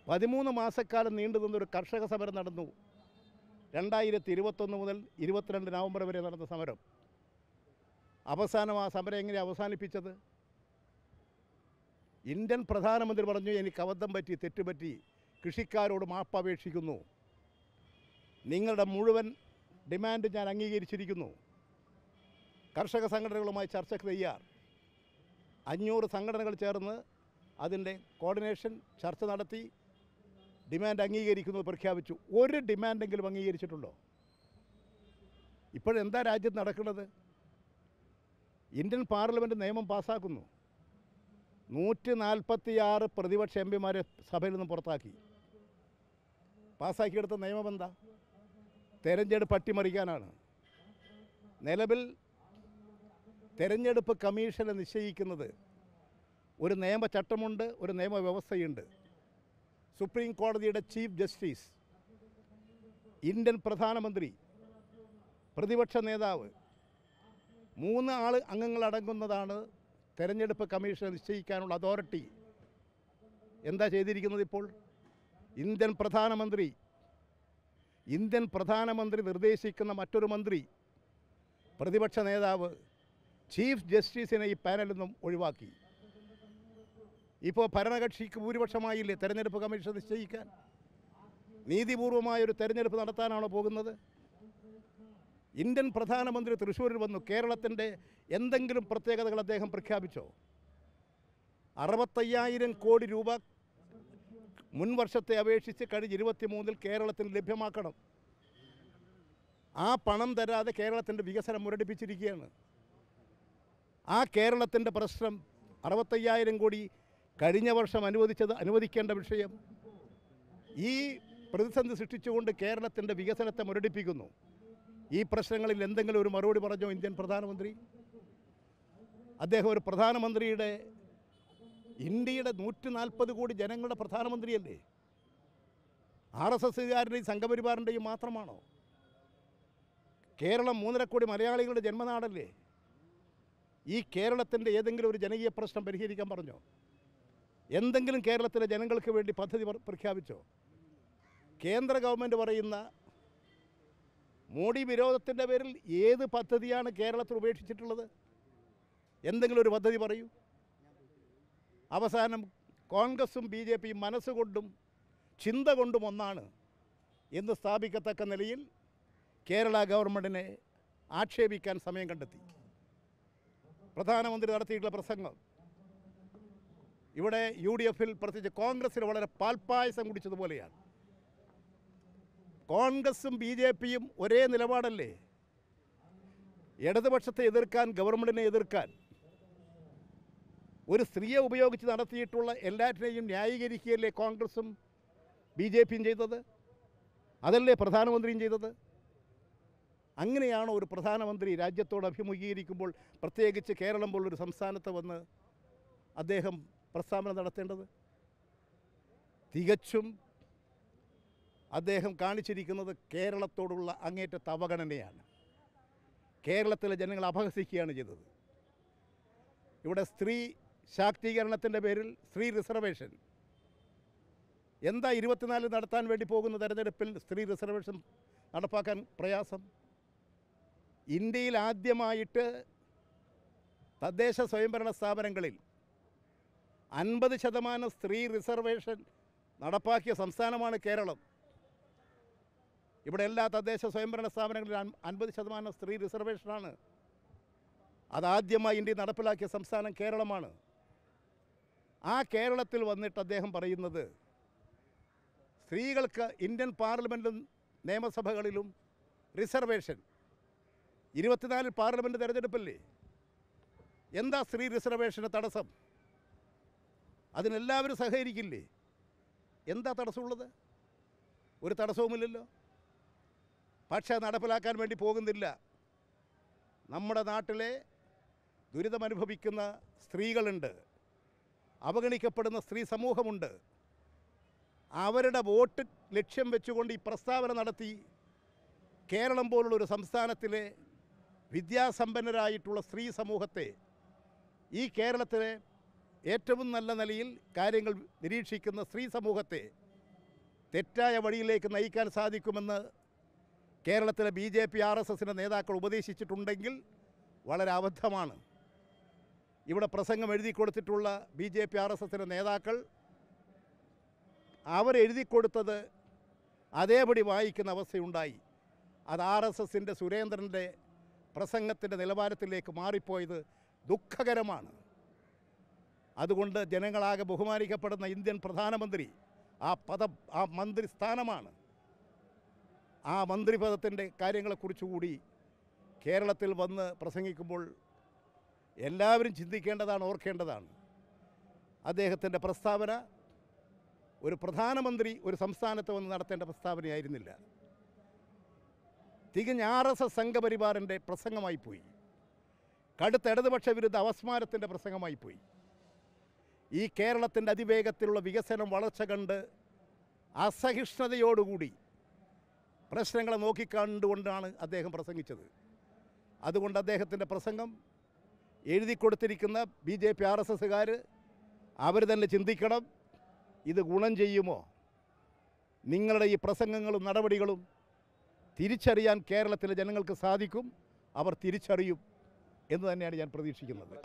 13 മാസക്കാലം നീണ്ടു നിന്നൊരു കർഷക സമരം നടന്നു. 2021 മുതൽ 22 നവംബർ വരെ നടന്ന സമരം. അവസാനം ആ സമരം എങ്ങനെ അവസാനിപ്പിച്ചത്? ഇന്ത്യൻ പ്രധാനമന്ത്രി പറഞ്ഞു, എനിക്ക് അബദ്ധം പറ്റി, തെറ്റുപറ്റി, കൃഷിക്കാരോട് മാപ്പപേക്ഷിക്കുന്നു, നിങ്ങളുടെ മുഴുവൻ ഡിമാൻഡ് ഞാൻ അംഗീകരിച്ചിരിക്കുന്നു, കർഷക സംഘടനകളുമായി ചർച്ചയ്ക്ക് തയ്യാർ. 500 സംഘടനകൾ ചേർന്ന് അതിൻ്റെ കോർഡിനേഷൻ ചർച്ച നടത്തി ഡിമാൻഡ് അംഗീകരിക്കുന്നത് പ്രഖ്യാപിച്ചു. ഒരു ഡിമാൻഡെങ്കിലും അംഗീകരിച്ചിട്ടുണ്ടോ? ഇപ്പോഴെന്താ രാജ്യത്ത് നടക്കുന്നത്? ഇന്ത്യൻ പാർലമെൻറ്റ് നിയമം പാസ്സാക്കുന്നു. 146 പ്രതിപക്ഷ എംപിമാരെ സഭയിൽ നിന്ന് പുറത്താക്കി. പാസ്സാക്കിയെടുത്ത നിയമം എന്താ? തെരഞ്ഞെടുപ്പ് അട്ടിമറിക്കാനാണ്. നിലവിൽ തെരഞ്ഞെടുപ്പ് കമ്മീഷനെ നിശ്ചയിക്കുന്നത് ഒരു നിയമചട്ടമുണ്ട്, ഒരു നിയമവ്യവസ്ഥയുണ്ട്. സുപ്രീം കോടതിയുടെ ചീഫ് ജസ്റ്റിസ്, ഇന്ത്യൻ പ്രധാനമന്ത്രി, പ്രതിപക്ഷ നേതാവ്, 3 അംഗങ്ങളടങ്ങുന്നതാണ് തെരഞ്ഞെടുപ്പ് കമ്മീഷനെ നിശ്ചയിക്കാനുള്ള അതോറിറ്റി. എന്താ ചെയ്തിരിക്കുന്നത് ഇപ്പോൾ? ഇന്ത്യൻ പ്രധാനമന്ത്രി നിർദ്ദേശിക്കുന്ന മറ്റൊരു മന്ത്രി, പ്രതിപക്ഷ നേതാവ്, ചീഫ് ജസ്റ്റിസിനെ ഈ പാനലിൽ നിന്നും ഒഴിവാക്കി. ഇപ്പോൾ ഭരണകക്ഷിക്ക് ഭൂരിപക്ഷമായില്ലേ തെരഞ്ഞെടുപ്പ് കമ്മീഷൻ നിശ്ചയിക്കാൻ? നീതിപൂർവമായൊരു തെരഞ്ഞെടുപ്പ് നടത്താനാണോ പോകുന്നത്? ഇന്ത്യൻ പ്രധാനമന്ത്രി തൃശ്ശൂരിൽ വന്നു. കേരളത്തിൻ്റെ എന്തെങ്കിലും പ്രത്യേകതകൾ അദ്ദേഹം പ്രഖ്യാപിച്ചോ? 65,000 കോടി രൂപ മുൻ വർഷത്തെ അപേക്ഷിച്ച് കഴിഞ്ഞ 23-ൽ കേരളത്തിന് ലഭ്യമാക്കണം. ആ പണം തരാതെ കേരളത്തിൻ്റെ വികസനം മുരടിപ്പിച്ചിരിക്കുകയാണ്. ആ കേരളത്തിൻ്റെ പ്രശ്നം 65,000 കോടി കഴിഞ്ഞ വർഷം അനുവദിക്കേണ്ട വിഷയം ഈ പ്രതിസന്ധി സൃഷ്ടിച്ചുകൊണ്ട് കേരളത്തിൻ്റെ വികസനത്തെ മുരടിപ്പിക്കുന്നു. ഈ പ്രശ്നങ്ങളിൽ എന്തെങ്കിലും ഒരു മറുപടി പറഞ്ഞോ ഇന്ത്യൻ പ്രധാനമന്ത്രി? അദ്ദേഹം ഒരു പ്രധാനമന്ത്രിയുടെ, ഇന്ത്യയുടെ 140 കോടി ജനങ്ങളുടെ പ്രധാനമന്ത്രിയല്ലേ? RSSകാരുടെയും സംഘപരിവാറിൻ്റെയും മാത്രമാണോ? കേരളം 3.5 കോടി മലയാളികളുടെ ജന്മനാടല്ലേ? ഈ കേരളത്തിൻ്റെ ഏതെങ്കിലും ഒരു ജനകീയ പ്രശ്നം പരിഹരിക്കാൻ പറഞ്ഞോ? എന്തെങ്കിലും കേരളത്തിലെ ജനങ്ങൾക്ക് വേണ്ടി പദ്ധതി പ്രഖ്യാപിച്ചോ? കേന്ദ്ര ഗവൺമെൻറ് പറയുന്ന മോഡി വിരോധത്തിൻ്റെ പേരിൽ ഏത് പദ്ധതിയാണ് കേരളത്തിൽ ഉപേക്ഷിച്ചിട്ടുള്ളത്? എന്തെങ്കിലും ഒരു പദ്ധതി പറയൂ. അവസാനം കോൺഗ്രസും BJPയും മനസ്സുകൊണ്ടും ചിന്ത കൊണ്ടും ഒന്നാണ് എന്ന് സ്ഥാപിക്കത്തക്ക നിലയിൽ കേരള ഗവൺമെൻറ്റിനെ ആക്ഷേപിക്കാൻ സമയം കണ്ടെത്തി. പ്രധാനമന്ത്രി നടത്തിയിട്ടുള്ള പ്രസംഗം ഇവിടെ UDFൽ, പ്രത്യേകിച്ച് കോൺഗ്രസ്സിൽ വളരെ പാൽപ്പായസം കുടിച്ചതുപോലെയാണ്. കോൺഗ്രസും BJPയും ഒരേ നിലപാടല്ലേ? ഇടതുപക്ഷത്തെ എതിർക്കാൻ, ഗവൺമെൻറ്റിനെ എതിർക്കാൻ, ഒരു സ്ത്രീയെ ഉപയോഗിച്ച് നടത്തിയിട്ടുള്ള എല്ലാറ്റിനെയും ന്യായീകരിക്കുകയല്ലേ കോൺഗ്രസും BJPയും ചെയ്തത്? അതല്ലേ പ്രധാനമന്ത്രിയും ചെയ്തത്? അങ്ങനെയാണോ ഒരു പ്രധാനമന്ത്രി രാജ്യത്തോട് അഭിമുഖീകരിക്കുമ്പോൾ, പ്രത്യേകിച്ച് കേരളം പോലൊരു സംസ്ഥാനത്ത് വന്ന് അദ്ദേഹം പ്രസ്താവന നടത്തേണ്ടത്? തികച്ചും അദ്ദേഹം കാണിച്ചിരിക്കുന്നത് കേരളത്തോടുള്ള അങ്ങേറ്റത്തെ അവഗണനയാണ്. കേരളത്തിലെ ജനങ്ങൾ അപഹസിക്കുകയാണ് ചെയ്തത്. ഇവിടെ സ്ത്രീ ശാക്തീകരണത്തിൻ്റെ പേരിൽ സ്ത്രീ റിസർവേഷൻ. എന്താ 24 നടത്താൻ വേണ്ടി പോകുന്ന തെരഞ്ഞെടുപ്പിൽ സ്ത്രീ റിസർവേഷൻ നടപ്പാക്കാൻ പ്രയാസം? ഇന്ത്യയിൽ ആദ്യമായിട്ട് തദ്ദേശ സ്വയംഭരണ സ്ഥാപനങ്ങളിൽ 50% സ്ത്രീ റിസർവേഷൻ നടപ്പാക്കിയ സംസ്ഥാനമാണ് കേരളം. ഇവിടെ എല്ലാ തദ്ദേശ സ്വയംഭരണ സ്ഥാപനങ്ങളിലും 50% സ്ത്രീ റിസർവേഷനാണ്. അതാദ്യമായി ഇന്ത്യ നടപ്പിലാക്കിയ സംസ്ഥാനം കേരളമാണ്. ആ കേരളത്തിൽ വന്നിട്ട് അദ്ദേഹം പറയുന്നത് സ്ത്രീകൾക്ക് ഇന്ത്യൻ പാർലമെൻറ്റിലും നിയമസഭകളിലും റിസർവേഷൻ. 24 പാർലമെൻറ്റ് തെരഞ്ഞെടുപ്പല്ലേ? എന്താ സ്ത്രീ റിസർവേഷന് തടസ്സം? അതിനെല്ലാവരും സഹകരിക്കില്ലേ? എന്താ തടസ്സമുള്ളത്? ഒരു തടസ്സവുമില്ലല്ലോ. പക്ഷേ നടപ്പിലാക്കാൻ വേണ്ടി പോകുന്നില്ല. നമ്മുടെ നാട്ടിലെ ദുരിതമനുഭവിക്കുന്ന സ്ത്രീകളുണ്ട്, അവഗണിക്കപ്പെടുന്ന സ്ത്രീ സമൂഹമുണ്ട്. അവരുടെ വോട്ട് ലക്ഷ്യം വെച്ചുകൊണ്ട് ഈ പ്രസ്താവന നടത്തി കേരളം പോലുള്ളൊരു സംസ്ഥാനത്തിലെ വിദ്യാസമ്പന്നരായിട്ടുള്ള സ്ത്രീ സമൂഹത്തെ, ഈ കേരളത്തിലെ ഏറ്റവും നല്ല നിലയിൽ കാര്യങ്ങൾ നിരീക്ഷിക്കുന്ന സ്ത്രീ സമൂഹത്തെ തെറ്റായ വഴിയിലേക്ക് നയിക്കാൻ സാധിക്കുമെന്ന് കേരളത്തിലെ BJP RSSൻ്റെ നേതാക്കൾ ഉപദേശിച്ചിട്ടുണ്ടെങ്കിൽ വളരെ അബദ്ധമാണ്. ഇവിടെ പ്രസംഗം എഴുതി കൊടുത്തിട്ടുള്ള BJP RSSൻ്റെ നേതാക്കൾ അവരെഴുതി കൊടുത്തത് അതേപടി വായിക്കുന്ന അവസ്ഥയുണ്ടായി. അത് RSSൻ്റെ സുരേന്ദ്രൻ്റെ പ്രസംഗത്തിൻ്റെ നിലവാരത്തിലേക്ക് മാറിപ്പോയത് ദുഃഖകരമാണ്. അതുകൊണ്ട് ജനങ്ങളാകെ ബഹുമാനിക്കപ്പെടുന്ന ഇന്ത്യൻ പ്രധാനമന്ത്രി ആ മന്ത്രി സ്ഥാനമാണ്. ആ മന്ത്രിപദത്തിൻ്റെ കാര്യങ്ങളെക്കുറിച്ചുകൂടി കേരളത്തിൽ വന്ന് പ്രസംഗിക്കുമ്പോൾ എല്ലാവരും ചിന്തിക്കേണ്ടതാണ്, ഓർക്കേണ്ടതാണ്. അദ്ദേഹത്തിൻ്റെ പ്രസ്താവന ഒരു പ്രധാനമന്ത്രി ഒരു സംസ്ഥാനത്ത് വന്ന് നടത്തേണ്ട പ്രസ്താവനയായിരുന്നില്ല. തികഞ്ഞ RSS സംഘപരിവാറിൻ്റെ പ്രസംഗമായിപ്പോയി. കടുത്ത ഇടതുപക്ഷ വിരുദ്ധ അവസ്മാരത്തിൻ്റെ പ്രസംഗമായിപ്പോയി. ഈ കേരളത്തിൻ്റെ അതിവേഗത്തിലുള്ള വികസനം വളർച്ച കണ്ട് അസഹിഷ്ണുതയോടുകൂടി പ്രശ്നങ്ങളെ നോക്കിക്കണ്ടുകൊണ്ടാണ് അദ്ദേഹം പ്രസംഗിച്ചത്. അതുകൊണ്ട് അദ്ദേഹത്തിൻ്റെ പ്രസംഗം എഴുതി കൊടുത്തിരിക്കുന്ന BJP RSSകാർ അവർ തന്നെ ചിന്തിക്കണം, ഇത് ഗുണം ചെയ്യുമോ? നിങ്ങളുടെ ഈ പ്രസംഗങ്ങളും നടപടികളും തിരിച്ചറിയാൻ കേരളത്തിലെ ജനങ്ങൾക്ക് സാധിക്കും. അവർ തിരിച്ചറിയും എന്ന് തന്നെയാണ് ഞാൻ പ്രതീക്ഷിക്കുന്നത്.